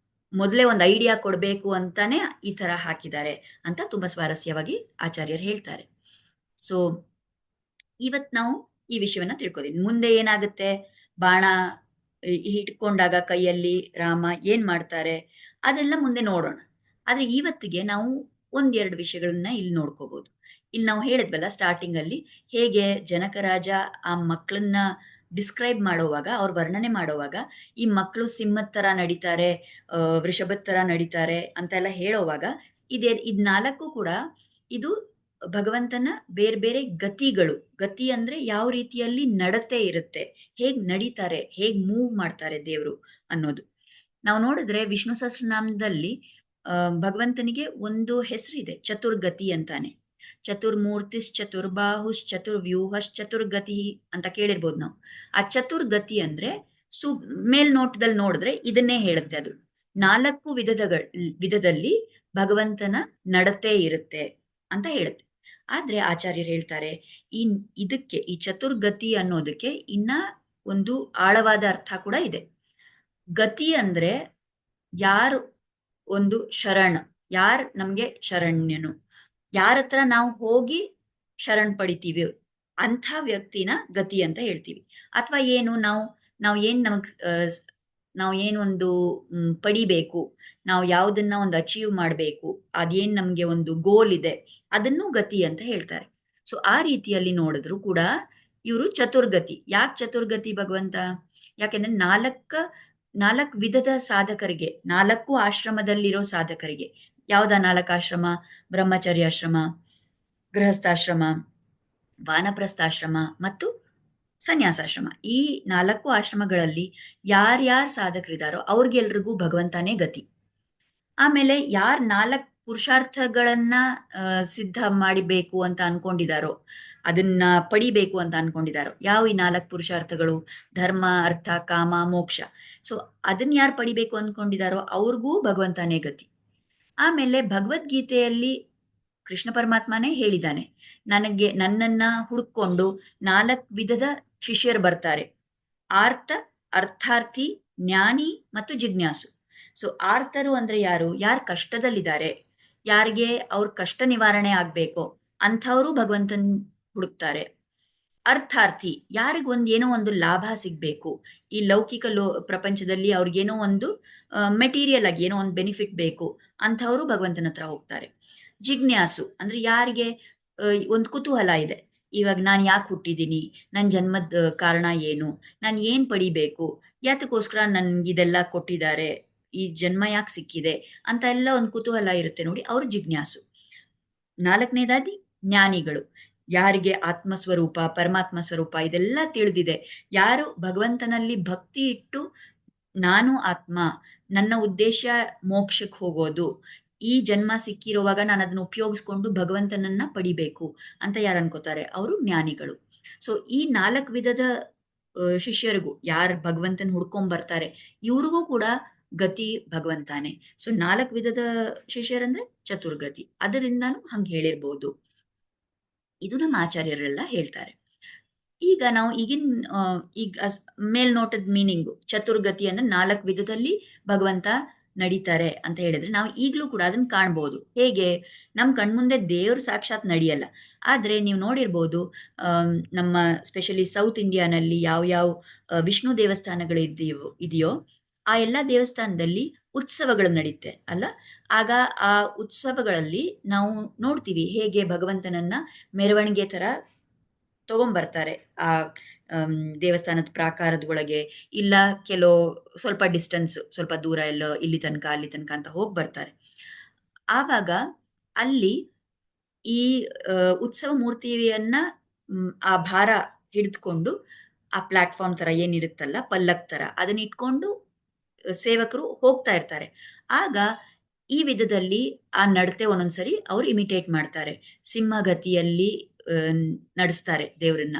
ಮೊದಲೇ ಒಂದು ಐಡಿಯಾ ಕೊಡ್ಬೇಕು ಅಂತಾನೆ ಈ ತರ ಹಾಕಿದ್ದಾರೆ ಅಂತ ತುಂಬಾ ಸ್ವಾರಸ್ಯವಾಗಿ ಆಚಾರ್ಯರು ಹೇಳ್ತಾರೆ. ಸೊ ಇವತ್ ನಾವು ಈ ವಿಷಯವನ್ನ ತಿಳ್ಕೊದೀವಿ. ಮುಂದೆ ಏನಾಗುತ್ತೆ, ಬಾಣ ಇಟ್ಕೊಂಡಾಗ ಕೈಯಲ್ಲಿ ರಾಮ ಏನ್ ಮಾಡ್ತಾರೆ ಅದೆಲ್ಲ ಮುಂದೆ ನೋಡೋಣ. ಆದ್ರೆ ಇವತ್ತಿಗೆ ನಾವು 1-2 ವಿಷಯಗಳನ್ನ ಇಲ್ಲಿ ನೋಡ್ಕೋಬಹುದು. ಇಲ್ಲಿ ನಾವು ಹೇಳಿದ್ವಲ್ಲ ಸ್ಟಾರ್ಟಿಂಗ್ ಅಲ್ಲಿ, ಹೇಗೆ ಜನಕರಾಜ ಆ ಮಕ್ಕಳನ್ನ ಡಿಸ್ಕ್ರೈಬ್ ಮಾಡುವಾಗ, ಅವ್ರ ವರ್ಣನೆ ಮಾಡುವಾಗ ಈ ಮಕ್ಕಳು ಸಿಂಹದ ತರ ನಡೀತಾರೆ, ವೃಷಭದ ತರ ನಡೀತಾರೆ ಅಂತೆಲ್ಲ ಹೇಳುವಾಗ ಇದ್ 4 ಕೂಡ ಇದು ಭಗವಂತನ ಬೇರೆ ಬೇರೆ ಗತಿಗಳು. ಗತಿ ಅಂದ್ರೆ ಯಾವ ರೀತಿಯಲ್ಲಿ ನಡತೆ ಇರುತ್ತೆ, ಹೇಗ್ ನಡೀತಾರೆ, ಹೇಗ್ ಮೂವ್ ಮಾಡ್ತಾರೆ ದೇವರು ಅನ್ನೋದು. ನಾವು ನೋಡಿದ್ರೆ ವಿಷ್ಣು ಸಹಸ್ರನಾಮದಲ್ಲಿ ಭಗವಂತನಿಗೆ ಒಂದು ಹೆಸರಿದೆ, ಚತುರ್ಗತಿ ಅಂತಾನೆ. ಚತುರ್ಮೂರ್ತಿಸ್ ಚತುರ್ಬಾಹುಸ್ ಚತುರ್ವ್ಯೂಹಸ್ ಚತುರ್ಗತಿ ಅಂತ ಕೇಳಿರ್ಬೋದು ನಾವು. ಆ ಚತುರ್ಗತಿ ಅಂದ್ರೆ ಮೇಲ್ನೋಟದಲ್ಲಿ ನೋಡಿದ್ರೆ ಇದನ್ನೇ ಹೇಳುತ್ತೆ. ಅದು 4 ವಿಧದಲ್ಲಿ ಭಗವಂತನ ನಡತೆ ಇರುತ್ತೆ ಅಂತ ಹೇಳುತ್ತೆ. ಆದ್ರೆ ಆಚಾರ್ಯರು ಹೇಳ್ತಾರೆ, ಇದಕ್ಕೆ ಈ ಚತುರ್ಗತಿ ಅನ್ನೋದಕ್ಕೆ ಇನ್ನ ಒಂದು ಆಳವಾದ ಅರ್ಥ ಕೂಡ ಇದೆ. ಗತಿ ಅಂದ್ರೆ ಯಾರು ಒಂದು ಶರಣ, ಯಾರ್ ನಮ್ಗೆ ಶರಣ್ಯನು, ಯಾರ ಹತ್ರ ನಾವು ಹೋಗಿ ಶರಣ್ ಪಡಿತೀವಿ ಅಂಥ ವ್ಯಕ್ತಿನ ಗತಿ ಅಂತ ಹೇಳ್ತೀವಿ. ಅಥವಾ ಏನು ನಾವು ಏನ್ ನಾವು ಏನು ಒಂದು ಪಡಿಬೇಕು, ನಾವು ಯಾವುದನ್ನ ಒಂದು ಅಚೀವ್ ಮಾಡಬೇಕು, ಅದೇನ್ ನಮ್ಗೆ ಒಂದು ಗೋಲ್ ಇದೆ, ಅದನ್ನು ಗತಿ ಅಂತ ಹೇಳ್ತಾರೆ. ಸೊ ಆ ರೀತಿಯಲ್ಲಿ ನೋಡಿದ್ರು ಕೂಡ ಇವರು ಚತುರ್ಗತಿ. ಯಾಕೆ ಚತುರ್ಗತಿ ಭಗವಂತ? ಯಾಕೆಂದ್ರೆ ನಾಲ್ಕು ವಿಧದ ಸಾಧಕರಿಗೆ, 4 ಆಶ್ರಮದಲ್ಲಿರೋ ಸಾಧಕರಿಗೆ. ಯಾವ್ದ 4 ಆಶ್ರಮ? ಬ್ರಹ್ಮಚರ್ಯಾಶ್ರಮ, ಗೃಹಸ್ಥಾಶ್ರಮ, ವಾನಪ್ರಸ್ಥಾಶ್ರಮ ಮತ್ತು ಸನ್ಯಾಸಾಶ್ರಮ. ಈ 4 ಆಶ್ರಮಗಳಲ್ಲಿ ಯಾರ್ಯಾರು ಸಾಧಕರಿದ್ದಾರೋ ಅವ್ರಿಗೆಲ್ರಿಗೂ ಭಗವಂತನೇ ಗತಿ. ಆಮೇಲೆ ಯಾರ್ 4 ಪುರುಷಾರ್ಥಗಳನ್ನ ಸಿದ್ಧ ಮಾಡಿಬೇಕು ಅಂತ ಅನ್ಕೊಂಡಿದಾರೋ, ಅದನ್ನ ಪಡಿಬೇಕು ಅಂತ ಅನ್ಕೊಂಡಿದಾರೋ, ಯಾವ ಈ 4 ಪುರುಷಾರ್ಥಗಳು? ಧರ್ಮ, ಅರ್ಥ, ಕಾಮ, ಮೋಕ್ಷ. ಸೊ ಅದನ್ನ ಯಾರು ಪಡಿಬೇಕು ಅನ್ಕೊಂಡಿದಾರೋ ಅವ್ರಿಗೂ ಭಗವಂತನೇ ಗತಿ. ಆಮೇಲೆ ಭಗವದ್ಗೀತೆಯಲ್ಲಿ ಕೃಷ್ಣ ಪರಮಾತ್ಮನೇ ಹೇಳಿದ್ದಾನೆ, ನನ್ನನ್ನ ಹುಡುಕೊಂಡು 4 ವಿಧದ ಶಿಷ್ಯರು ಬರ್ತಾರೆ. ಆರ್ತ, ಅರ್ಥಾರ್ಥಿ, ಜ್ಞಾನಿ ಮತ್ತು ಜಿಜ್ಞಾಸು. ಸೊ ಆರ್ತರು ಅಂದ್ರೆ ಯಾರು? ಯಾರು ಕಷ್ಟದಲ್ಲಿದ್ದಾರೆ, ಯಾರಿಗೆ ಅವ್ರ ಕಷ್ಟ ನಿವಾರಣೆ ಆಗ್ಬೇಕೋ ಅಂಥವರು ಭಗವಂತನ್ ಹುಡುಕ್ತಾರೆ. ಅರ್ಥಾರ್ಥಿ, ಯಾರಿಗ ಏನೋ ಒಂದು ಲಾಭ ಸಿಗ್ಬೇಕು, ಈ ಲೌಕಿಕ ಪ್ರಪಂಚದಲ್ಲಿ ಅವ್ರಿಗೇನೋ ಒಂದು ಮೆಟೀರಿಯಲ್ ಆಗಿ ಏನೋ ಒಂದು ಬೆನಿಫಿಟ್ ಬೇಕು, ಅಂಥವರು ಭಗವಂತನ ಹತ್ರ ಹೋಗ್ತಾರೆ. ಜಿಜ್ಞಾಸು ಅಂದ್ರೆ ಯಾರಿಗೆ ಒಂದು ಕುತೂಹಲ ಇದೆ, ಇವಾಗ ನಾನು ಯಾಕೆ ಹುಟ್ಟಿದ್ದೀನಿ, ನನ್ನ ಜನ್ಮದ ಕಾರಣ ಏನು, ನಾನು ಏನ್ ಪಡಿಬೇಕು, ಯಾತಕ್ಕೋಸ್ಕರ ನನ್ಗಿದೆಲ್ಲ ಕೊಟ್ಟಿದ್ದಾರೆ, ಈ ಜನ್ಮ ಯಾಕೆ ಸಿಕ್ಕಿದೆ ಅಂತ ಎಲ್ಲ ಒಂದು ಕುತೂಹಲ ಇರುತ್ತೆ ನೋಡಿ, ಅವ್ರು ಜಿಜ್ಞಾಸು. 4ನೇದಾಗಿ ಜ್ಞಾನಿಗಳು, ಯಾರಿಗೆ ಆತ್ಮಸ್ವರೂಪ, ಪರಮಾತ್ಮ ಸ್ವರೂಪ ಇದೆಲ್ಲ ತಿಳಿದಿದೆ, ಯಾರು ಭಗವಂತನಲ್ಲಿ ಭಕ್ತಿ ಇಟ್ಟು ನಾನು ಆತ್ಮ, ನನ್ನ ಉದ್ದೇಶ ಮೋಕ್ಷಕ್ಕೆ ಹೋಗೋದು, ಈ ಜನ್ಮ ಸಿಕ್ಕಿರುವಾಗ ನಾನು ಅದನ್ನ ಉಪಯೋಗಿಸ್ಕೊಂಡು ಭಗವಂತನನ್ನ ಪಡಿಬೇಕು ಅಂತ ಯಾರು ಅನ್ಕೋತಾರೆ, ಅವರು ಜ್ಞಾನಿಗಳು. ಸೊ ಈ 4 ವಿಧದ ಶಿಷ್ಯರಿಗೂ, ಯಾರು ಭಗವಂತನ ಹುಡ್ಕೊಂಡ್ ಬರ್ತಾರೆ, ಇವ್ರಿಗೂ ಕೂಡ ಗತಿ ಭಗವಂತಾನೆ. ಸೊ 4 ವಿಧದ ಶಿಷ್ಯರಂದ್ರೆ ಚತುರ್ಗತಿ. ಅದರಿಂದಾನು ಹಂಗೆ ಹೇಳಿರ್ಬೋದು. ಇದು ನಮ್ಮ ಆಚಾರ್ಯರೆಲ್ಲ ಹೇಳ್ತಾರೆ. ಈಗ ನಾವು ಈಗ ಮೇಲ್ನೋಟದ ಮೀನಿಂಗು ಚತುರ್ಗತಿ ಅಂದ್ರೆ 4 ವಿಧದಲ್ಲಿ ಭಗವಂತ ನಡೀತಾರೆ ಅಂತ ಹೇಳಿದ್ರೆ ನಾವು ಈಗಲೂ ಕೂಡ ಅದನ್ನ ಕಾಣ್ಬೋದು. ಹೇಗೆ? ನಮ್ಮ ಕಣ್ಮುಂದೆ ದೇವ್ರು ಸಾಕ್ಷಾತ್ ನಡೆಯಲ್ಲ, ಆದ್ರೆ ನೀವು ನೋಡಿರ್ಬೋದು ನಮ್ಮ ಸ್ಪೆಷಲಿ ಸೌತ್ ಇಂಡಿಯಾನಲ್ಲಿ ಯಾವ ವಿಷ್ಣು ದೇವಸ್ಥಾನಗಳು ಇದೆಯೋ ಆ ಎಲ್ಲ ದೇವಸ್ಥಾನದಲ್ಲಿ ಉತ್ಸವಗಳು ನಡೀತೆ ಅಲ್ಲ. ಆಗ ಆ ಉತ್ಸವಗಳಲ್ಲಿ ನಾವು ನೋಡ್ತೀವಿ ಹೇಗೆ ಭಗವಂತನನ್ನ ಮೆರವಣಿಗೆ ತರ ತಗೊಂಬರ್ತಾರೆ ಆ ದೇವಸ್ಥಾನದ ಪ್ರಾಕಾರದ ಒಳಗೆ, ಇಲ್ಲ ಸ್ವಲ್ಪ ಡಿಸ್ಟೆನ್ಸ್, ಸ್ವಲ್ಪ ದೂರ ಎಲ್ಲೋ ಇಲ್ಲಿ ತನಕ ಅಲ್ಲಿ ತನಕ ಅಂತ ಹೋಗಿ ಬರ್ತಾರೆ. ಆವಾಗ ಅಲ್ಲಿ ಈ ಉತ್ಸವ ಮೂರ್ತಿಯನ್ನ ಆ ಭಾರ ಹಿಡಿದುಕೊಂಡು ಆ ಪ್ಲಾಟ್ಫಾರ್ಮ್ ತರ ಏನಿರುತ್ತಲ್ಲ, ಪಲ್ಲಕ್ ತರ, ಅದನ್ನ ಇಟ್ಕೊಂಡು ಸೇವಕರು ಹೋಗ್ತಾ ಇರ್ತಾರೆ. ಆಗ ಈ ವಿಧದಲ್ಲಿ ಆ ನಡತೆ ಒಂದೊಂದ್ಸರಿ ಅವ್ರು ಇಮಿಟೇಟ್ ಮಾಡ್ತಾರೆ. ಸಿಂಹಗತಿಯಲ್ಲಿ ನಡೆಸ್ತಾರೆ ದೇವ್ರನ್ನ,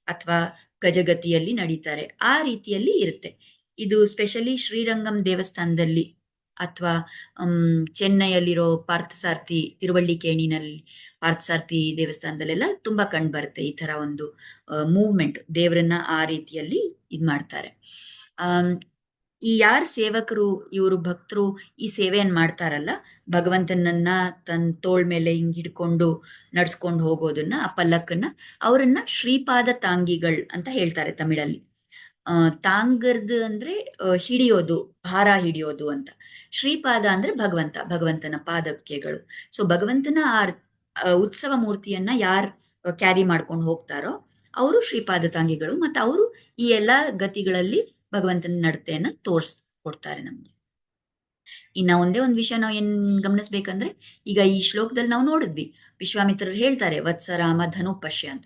ಅಥವಾ ಗಜಗತಿಯಲ್ಲಿ ನಡೀತಾರೆ, ಆ ರೀತಿಯಲ್ಲಿ ಇರುತ್ತೆ. ಇದು ಸ್ಪೆಷಲಿ ಶ್ರೀರಂಗಂ ದೇವಸ್ಥಾನದಲ್ಲಿ ಅಥವಾ ಚೆನ್ನೈಯಲ್ಲಿರೋ ಪಾರ್ಥಸಾರಥಿ, ತಿರುವಳ್ಳಿಕೇಣಿನಲ್ಲಿ ಪಾರ್ಥಸಾರಥಿ ದೇವಸ್ಥಾನದಲ್ಲೆಲ್ಲ ತುಂಬಾ ಕಂಡು ಬರುತ್ತೆ ಈ ತರ ಒಂದು ಮೂವ್ಮೆಂಟ್. ದೇವರನ್ನ ಆ ರೀತಿಯಲ್ಲಿ ಇದ್ ಮಾಡ್ತಾರೆ. ಈ ಯಾರು ಸೇವಕರು, ಇವರು ಭಕ್ತರು ಈ ಸೇವೆಯನ್ನು ಮಾಡ್ತಾರಲ್ಲ, ಭಗವಂತನನ್ನ ತನ್ನ ತೋಳ್ ಮೇಲೆ ಹಿಂಗ್ ಹಿಡ್ಕೊಂಡು ನಡ್ಸ್ಕೊಂಡು ಹೋಗೋದನ್ನ, ಆ ಪಲ್ಲಕ್ಕನ್ನ, ಅವರನ್ನ ಶ್ರೀಪಾದ ತಾಂಗಿಗಳ್ ಅಂತ ಹೇಳ್ತಾರೆ ತಮಿಳಲ್ಲಿ. ತಾಂಗರ್ದು ಅಂದ್ರೆ ಹಿಡಿಯೋದು, ಭಾರ ಹಿಡಿಯೋದು ಅಂತ. ಶ್ರೀಪಾದ ಅಂದ್ರೆ ಭಗವಂತನ ಪಾದಕೆಗಳು. ಸೊ ಭಗವಂತನ ಆ ಉತ್ಸವ ಮೂರ್ತಿಯನ್ನ ಯಾರು ಕ್ಯಾರಿ ಮಾಡ್ಕೊಂಡು ಹೋಗ್ತಾರೋ ಅವರು ಶ್ರೀಪಾದ ತಾಂಗಿಗಳು. ಮತ್ತು ಅವರು ಈ ಎಲ್ಲಾ ಗತಿಗಳಲ್ಲಿ ಭಗವಂತನ ನಡತೆಯನ್ನ ತೋರಿಸ್ಕೊಡ್ತಾರೆ ನಮ್ಗೆ. ಇನ್ನ ಒಂದೇ ಒಂದು ವಿಷಯ ನಾವು ಏನ್ ಗಮನಿಸ್ಬೇಕಂದ್ರೆ, ಈಗ ಈ ಶ್ಲೋಕದಲ್ಲಿ ನಾವು ನೋಡಿದ್ವಿ, ವಿಶ್ವಾಮಿತ್ರರು ಹೇಳ್ತಾರೆ ವತ್ಸ ರಾಮ ಧನು ಪಶ್ಯ ಅಂತ.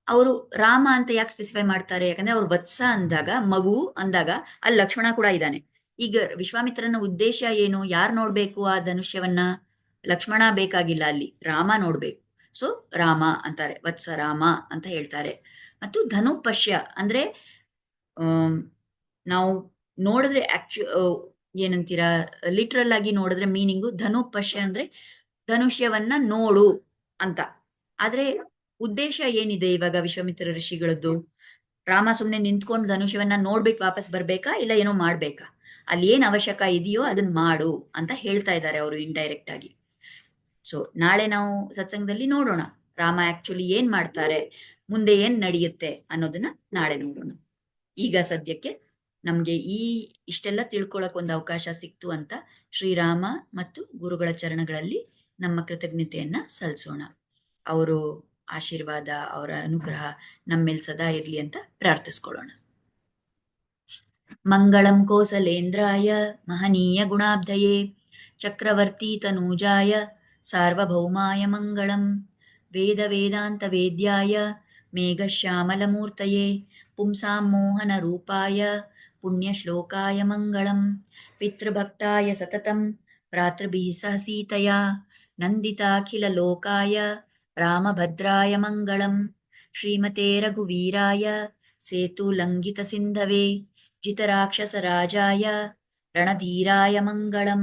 ಅವರು ರಾಮ ಅಂತ ಯಾಕೆ ಸ್ಪೆಸಿಫೈ ಮಾಡ್ತಾರೆ? ಯಾಕಂದ್ರೆ ಅವ್ರು ವತ್ಸ ಅಂದಾಗ, ಮಗು ಅಂದಾಗ ಅಲ್ಲಿ ಲಕ್ಷ್ಮಣ ಕೂಡ ಇದ್ದಾನೆ. ಈಗ ವಿಶ್ವಾಮಿತ್ರನ ಉದ್ದೇಶ ಏನು? ಯಾರು ನೋಡ್ಬೇಕು ಆ ಧನುಷ್ಯವನ್ನ? ಲಕ್ಷ್ಮಣ ಬೇಕಾಗಿಲ್ಲ, ಅಲ್ಲಿ ರಾಮ ನೋಡ್ಬೇಕು. ಸೊ ರಾಮ ಅಂತಾರೆ, ವತ್ಸ ರಾಮ ಅಂತ ಹೇಳ್ತಾರೆ. ಮತ್ತು ಧನು ಪಶ್ಯ ಅಂದ್ರೆ ನಾವು ನೋಡಿದ್ರೆ ಏನಂತೀರಾ, ಲಿಟ್ರಲ್ ಆಗಿ ನೋಡಿದ್ರೆ ಮೀನಿಂಗು ಧನು ಪಶ್ಯ ಅಂದ್ರೆ ಧನುಷ್ಯವನ್ನ ನೋಡು ಅಂತ. ಆದ್ರೆ ಉದ್ದೇಶ ಏನಿದೆ ಇವಾಗ ವಿಶ್ವಾಮಿತ್ರ ಋಷಿಗಳದ್ದು? ರಾಮ ಸುಮ್ನೆ ನಿಂತ್ಕೊಂಡು ಧನುಷ್ಯವನ್ನ ನೋಡ್ಬಿಟ್ಟು ವಾಪಸ್ ಬರ್ಬೇಕಾ, ಇಲ್ಲ ಏನೋ ಮಾಡ್ಬೇಕಾ? ಅಲ್ಲಿ ಏನ್ ಅವಶ್ಯಕ ಇದೆಯೋ ಅದನ್ನ ಮಾಡು ಅಂತ ಹೇಳ್ತಾ ಇದ್ದಾರೆ ಅವರು ಇಂಡೈರೆಕ್ಟ್ ಆಗಿ. ಸೊ ನಾಳೆ ನಾವು ಸತ್ಸಂಗದಲ್ಲಿ ನೋಡೋಣ ರಾಮ ಆಕ್ಚುಲಿ ಏನ್ ಮಾಡ್ತಾರೆ, ಮುಂದೆ ಏನ್ ನಡೆಯುತ್ತೆ ಅನ್ನೋದನ್ನ ನಾಳೆ ನೋಡೋಣ. ಈಗ ಸದ್ಯಕ್ಕೆ ನಮ್ಗೆ ಇಷ್ಟೆಲ್ಲ ತಿಳ್ಕೊಳಕ್ ಒಂದು ಅವಕಾಶ ಸಿಕ್ತು ಅಂತ ಶ್ರೀರಾಮ ಮತ್ತು ಗುರುಗಳ ಚರಣಗಳಲ್ಲಿ ನಮ್ಮ ಕೃತಜ್ಞತೆಯನ್ನ ಸಲ್ಲಿಸೋಣ. ಅವರು ಆಶೀರ್ವಾದ, ಅವರ ಅನುಗ್ರಹ ನಮ್ಮೇಲ್ ಸದಾ ಇರ್ಲಿ ಅಂತ ಪ್ರಾರ್ಥಿಸ್ಕೊಳ್ಳೋಣ. ಮಂಗಳಂ ಕೋಸಲೇಂದ್ರಾಯ ಮಹನೀಯ ಗುಣಾಬ್ಧಯೇ ಚಕ್ರವರ್ತಿ ತನೂಜಾಯ ಸಾರ್ವಭೌಮಾಯ ಮಂಗಳಂ. ವೇದ ವೇದಾಂತ ವೇದ್ಯಾಯ ಮೇಘಶ್ಯಾಮಲಮೂರ್ತಯೇ ಪುಂಸಾಂ ಮೋಹನ ರೂಪಾಯ ಪುಣ್ಯಶ್ಲೋಕಾಯ ಮಂಗಳಂ. ಪಿತೃಭಕ್ತಾಯ ಸತತಂ ಭ್ರಾತೃಭಿಃ ಸಹ ಸೀತಯಾ ನಂದಿತಾಖಿಲ ಲೋಕಾಯ ರಾಮಭದ್ರಾಯ ಮಂಗಳಂ. ಶ್ರೀಮತೆ ರಘುವೀರಾಯ ಸೇತುಲಂಘಿತ ಸಿಂಧವೇ ಜಿತರಾಕ್ಷಸರಾಜಾಯ ರಣಧೀರಾಯ ಮಂಗಳಂ.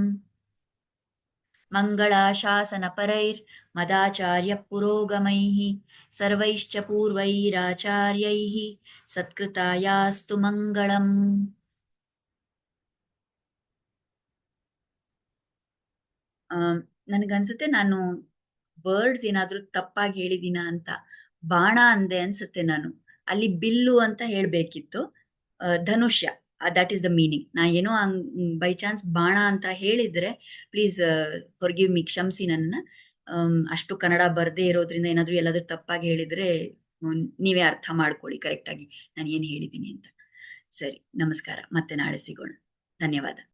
ಮಂಗಳಾಶಾಸನಪರೈರ್ ಮದಾಚಾರ್ಯ ಪುರೋಗಮೈಃ ಸರ್ವೈಶ್ಚ ಪೂರ್ವೈರಾಚಾರ್ಯೈಃ ಸತ್ಕೃತಾಯಾಸ್ತು ಮಂಗಳಂ. ನನಗನ್ಸುತ್ತೆ ನಾನು ವರ್ಡ್ಸ್ ಏನಾದ್ರೂ ತಪ್ಪಾಗಿ ಹೇಳಿದೀನ ಅಂತ. ಬಾಣ ಅಂದೆ ಅನ್ಸುತ್ತೆ ನಾನು. ಅಲ್ಲಿ ಬಿಲ್ಲು ಅಂತ ಹೇಳ್ಬೇಕಿತ್ತು. ಧನುಷ್ಯ, ದಟ್ ಈಸ್ ದ ಮೀನಿಂಗ್. ನಾ ಏನೋ ಬೈ ಚಾನ್ಸ್ ಬಾಣ ಅಂತ ಹೇಳಿದ್ರೆ ಪ್ಲೀಸ್ ಫಾರ್ಗಿವ್ ಮಿ, ಕ್ಷಮಿಸಿ ನನ್ನ. ಅಷ್ಟು ಕನ್ನಡ ಬರದೇ ಇರೋದ್ರಿಂದ ಏನಾದ್ರೂ ಎಲ್ಲಾದ್ರೂ ತಪ್ಪಾಗಿ ಹೇಳಿದ್ರೆ ನೀವೇ ಅರ್ಥ ಮಾಡ್ಕೊಳ್ಳಿ ಕರೆಕ್ಟಾಗಿ ನಾನು ಏನು ಹೇಳಿದ್ದೀನಿ ಅಂತ. ಸರಿ, ನಮಸ್ಕಾರ. ಮತ್ತೆ ನಾಳೆ ಸಿಗೋಣ. ಧನ್ಯವಾದ.